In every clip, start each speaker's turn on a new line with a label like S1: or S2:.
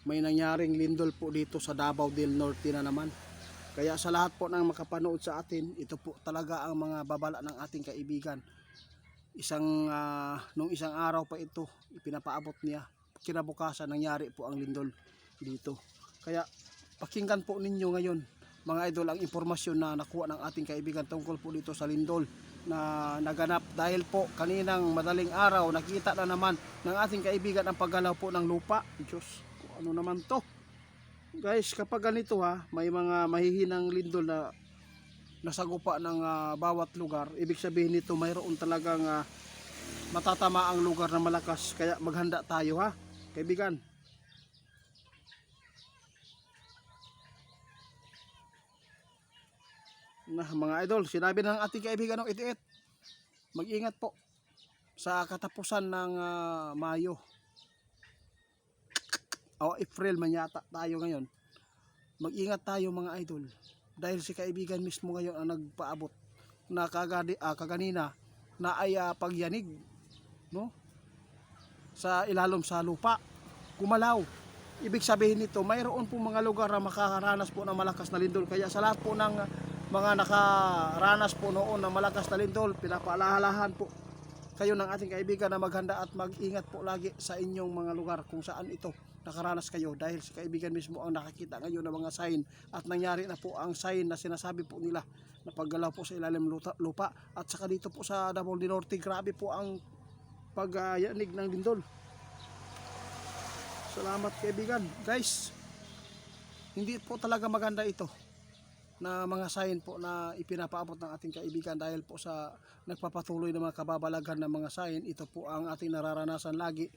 S1: may nangyaring lindol po dito sa Davao del Norte na naman. Kaya sa lahat po ng makapanood sa atin, ito po talaga ang mga babala ng ating kaibigan. Nung isang araw pa ito, ipinapaabot niya. Kinabukasan nangyari po ang lindol dito. Kaya pakinggan po ninyo ngayon mga idol ang impormasyon na nakuha ng ating kaibigan tungkol po dito sa lindol na naganap. Dahil po kaninang madaling araw nakita na naman ng ating kaibigan ang paggalaw po ng lupa. Diyos, ano naman to guys, kapag ganito may mga mahihinang lindol na nasagupa ng bawat lugar, ibig sabihin nito mayroon talagang matatama ang lugar na malakas. Kaya maghanda tayo kaibigan. Mga idol, sinabi ng ating kaibigan ng itiit, mag-ingat po sa katapusan ng Mayo o April man yata tayo ngayon. Mag-ingat tayo mga idol, dahil si kaibigan mismo ngayon ang nagpaabot na kaganina na ay pagyanig sa ilalom sa lupa, gumalaw. Ibig sabihin nito mayroon po mga lugar na makakaranas po ng malakas na lindol. Kaya sa lahat po ng mga nakaranas po noon ng malakas na lindol, pinapaalalahan po kayo ng ating kaibigan na maghanda at mag-ingat po lagi sa inyong mga lugar kung saan ito nakaranas kayo, dahil si kaibigan mismo ang nakakita ngayon ng mga sign at nangyari na po ang sign na sinasabi po nila na paggalaw po sa ilalim lupa. At saka dito po sa Davao del Norte, grabe po ang pagyanig ng lindol. Salamat kaibigan. Guys, hindi po talaga maganda ito na mga sign po na ipinapaabot ng ating kaibigan, dahil po sa nagpapatuloy ng mga kababalaghan ng mga sign. Ito po ang ating nararanasan lagi.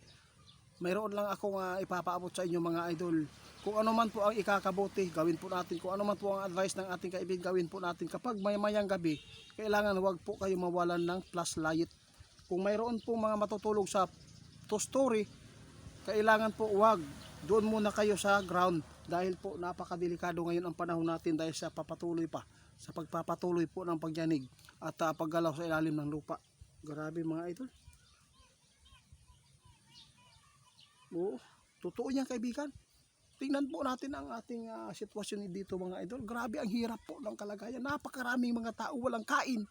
S1: Mayroon lang akong ipapaabot sa inyo mga idol. Kung ano man po ang ikakabuti, gawin po natin. Kung ano man po ang advice ng ating kaibigan, gawin po natin. Kapag mayang gabi, kailangan wag po kayo mawalan ng flashlight. Kung mayroon po mga matutulog sa two-story, kailangan po wag. Doon muna kayo sa ground, dahil po napakadelikado ngayon ang panahon natin dahil sa pagpapatuloy po ng pagyanig at paggalaw sa ilalim ng lupa. Grabe mga idol. Oo, totoo yan kaibigan. Tingnan po natin ang ating sitwasyon dito mga idol. Grabe ang hirap po ng kalagayan. Napakaraming mga tao walang kain,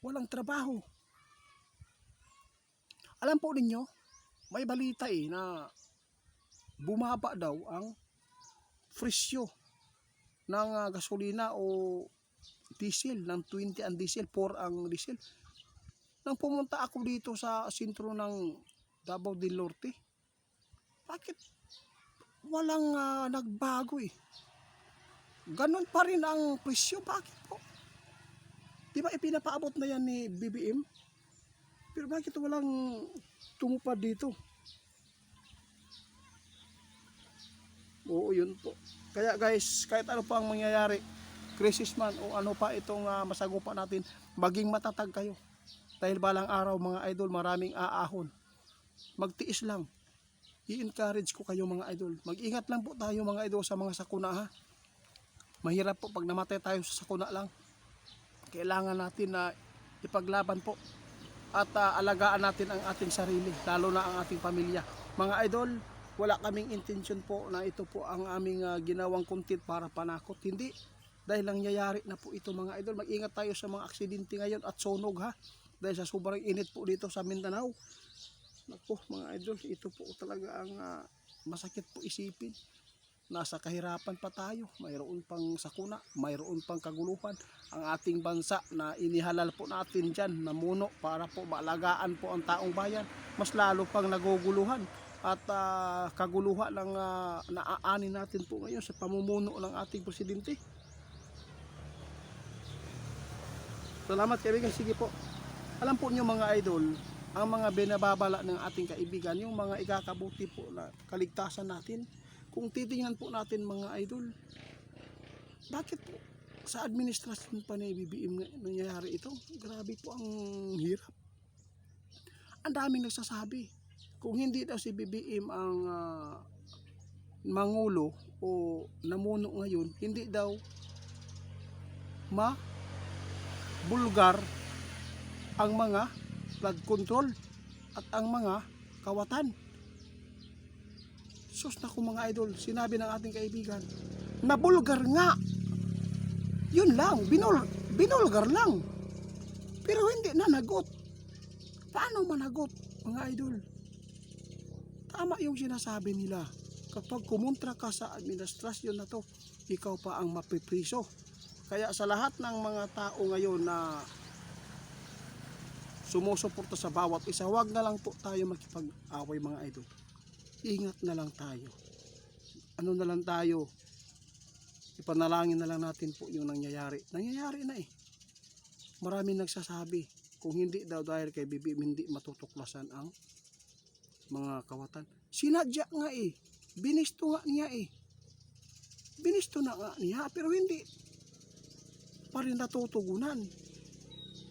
S1: walang trabaho. Alam po ninyo, may balita na bumaba daw ang presyo ng gasolina o diesel, ng 20 ang diesel, 4 ang diesel. Nang pumunta ako dito sa sentro ng Davao del Norte, bakit walang nagbago Ganon pa rin ang presyo. Bakit po? Di ba ipinapaabot na yan ni BBM? Pero bakit walang tumupad dito? Oo, yun po. Kaya guys, kahit ano pa ang mangyayari, crisis man o ano pa itong masagupa natin, maging matatag kayo. Dahil balang araw mga idol, maraming aahon. Magtiis lang. I-encourage ko kayo mga idol. Mag-ingat lang po tayo mga idol sa mga sakuna Mahirap po pag namatay tayo sa sakuna lang. Kailangan natin na ipaglaban po at alagaan natin ang ating sarili, lalo na ang ating pamilya. Mga idol, wala kaming intention po na ito po ang aming ginawang content para panakot. Hindi. Dahil nangyayari na po ito mga idol. Mag-ingat tayo sa mga aksidente ngayon at sunog dahil sa sobrang init po dito sa Mindanao. Naku mga idol, ito po talaga ang masakit po isipin. Nasa kahirapan pa tayo, mayroon pang sakuna, mayroon pang kaguluhan. Ang ating bansa na inihalal po natin dyan, namuno para po maalagaan po ang taong bayan, mas lalo pang naguguluhan at kaguluhan ng naaani natin po ngayon sa pamumuno ng ating presidente. Salamat kaibigan, sige po. Alam po niyo mga idol, ang mga binababala ng ating kaibigan, yung mga ikakabuti po na kaligtasan natin. Kung titingnan po natin mga idol, bakit po sa administrasyon pa ni BBM nangyayari ito? Grabe po ang hirap. Ang daming nagsasabi, kung hindi daw si BBM ang mangulo o namuno ngayon, hindi daw bulgar ang mga flood control at ang mga kawatan. sus na mga idol, sinabi ng ating kaibigan, na bulgar nga. Yun lang, binulgar lang. Pero hindi nanagot. Paano managot, mga idol? Tama yung sinasabi nila. Kapag kumontra ka sa administrasyon na to, ikaw pa ang mapipriso. Kaya sa lahat ng mga tao ngayon na sumusuporta sa bawat isa, wag na lang po tayo makipag-away, mga idol. Ingat na lang tayo. Ano na lang tayo, ipanalangin na lang natin po yung nangyayari. Nangyayari na eh. Maraming nagsasabi, kung hindi daw dahil kay BBM hindi matutuklasan ang mga kawatan. Sinadya nga eh. Binisto nga niya eh. Binisto na nga niya, pero hindi pa rin natutugunan.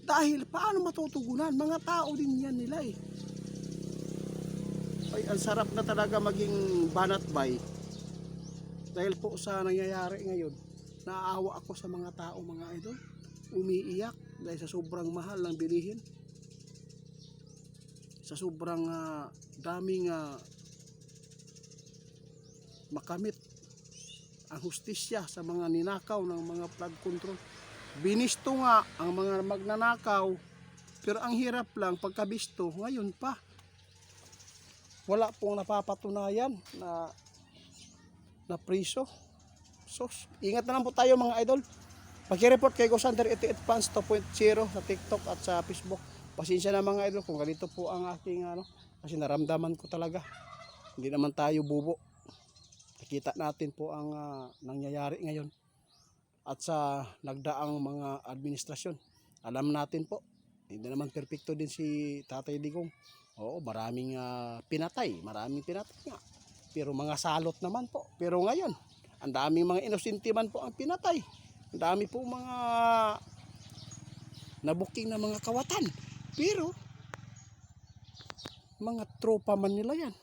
S1: Dahil paano matutugunan? Mga tao din yan nila eh. Ay, ang sarap na talaga maging banatbay. Dahil po sa nangyayari ngayon, naaawa ako sa mga tao, mga idol. Umiiyak dahil sa sobrang mahal ng bilihin. Sa sobrang daming makamit ang hustisya sa mga ninakaw ng mga flood control. Binisto nga ang mga magnanakaw, pero ang hirap lang pagkabisto, ngayon pa. Wala pong napapatunayan na priso. So, ingat na lang po tayo, mga idol. Pag-report kay GoSander 88 Fans 2.0 sa TikTok at sa Facebook. Pasensya na, mga idol kung ganito po ang aking kasi naramdaman ko talaga. Hindi naman tayo bubo. Nakita natin po ang nangyayari ngayon. At sa nagdaang mga administrasyon, alam natin po, hindi naman perfecto din si Tatay Digong. Oo, maraming pinatay nga. Pero mga salot naman po. Pero ngayon, ang daming mga inosente man po ang pinatay. Ang dami po mga nabuking na mga kawatan. Pero mga tropa man nila yan.